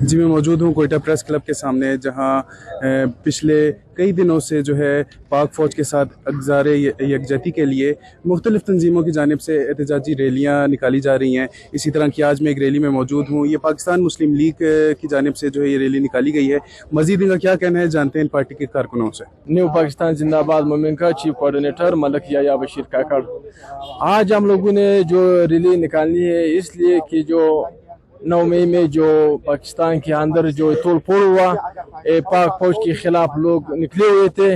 जी, मैं मौजूद हूँ कोयटा प्रेस क्लब के सामने, जहाँ पिछले कई दिनों से जो है पाक फ़ौज के साथ अगज़ार यकजहती के लिए मुख्तलिफ़ तंजीमों की जानिब से एहतजाजी रैलियाँ निकाली जा रही हैं। इसी तरह की आज मैं एक रैली में मौजूद हूँ। ये पाकिस्तान मुस्लिम लीग की जानिब से जो है ये रैली निकाली गई है। मज़ीद इनका क्या कहना है, जानते हैं इन पार्टी के कारकुनों से। न्यू पाकिस्तान जिंदाबाद मूवमेंट का चीफ कोऑर्डिनेटर मलक याया बशीर काकड़। आज हम लोगों ने जो रैली निकाली है इसलिए कि जो 9 मई में जो पाकिस्तान के अंदर जो तोड़ फोड़ हुआ, पाक फौज के खिलाफ लोग निकले हुए थे।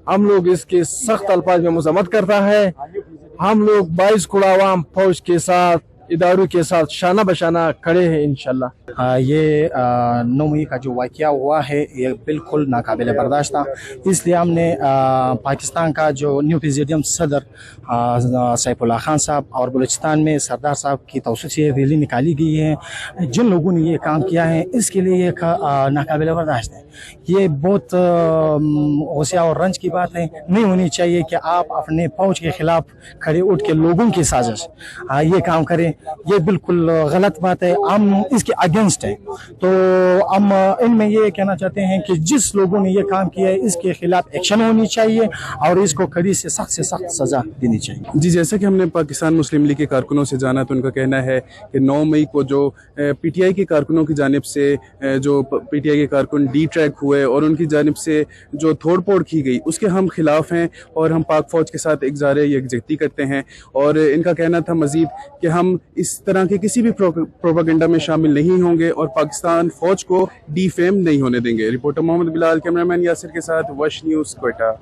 हम लोग इसके सख्त अल्फाज में मजम्मत करता है। हम लोग 22 कुड़ावाम फौज के साथ, इदारों के साथ शाना बशाना खड़े हैं इंशाल्लाह। ये 9 मई का जो वाक़या हुआ है ये बिल्कुल नाकाबिल बर्दाश्त था। इसलिए हमने पाकिस्तान का जो न्यू प्रेसिडेंट सदर सैफुल्लाह खान साहब और बलूचिस्तान में सरदार साहब की तौसीफ से रैली निकाली गई है। जिन लोगों ने ये काम किया है इसके लिए ये नाकाबिल बर्दाश्त है। ये बहुत गुस्सा और रंज की बात है। नहीं होनी चाहिए कि आप अपने फौज के खिलाफ खड़े उठ के लोगों की साजिश ये काम करें। ये बिल्कुल गलत बात है। हम इसके अगेंस्ट है। तो हम इनमें ये कहना चाहते हैं कि जिस लोगों ने ये काम किया है इसके खिलाफ एक्शन होनी चाहिए और इसको कड़ी से सख्त सजा देनी चाहिए। जी, जैसे कि हमने पाकिस्तान मुस्लिम लीग के कारकुनों से जाना, तो उनका कहना है कि 9 मई को जो पीटीआई के कारकुनों की जानिब से जो पीटीआई के कारकुन डी ट्रैक हुए और उनकी जानिब से जो तोड़ फोड़ की गई उसके हम खिलाफ हैं और हम पाक फ़ौज के साथ इकज़ार यकजहती करते हैं। और इनका कहना था मज़ीद कि हम इस तरह के किसी भी प्रोपेगेंडा में शामिल नहीं होंगे और पाकिस्तान फ़ौज को डिफेम नहीं होने देंगे। रिपोर्टर मोहम्मद बिलाल, कैमरामैन यासिर के साथ वश न्यूज़, कोयटा।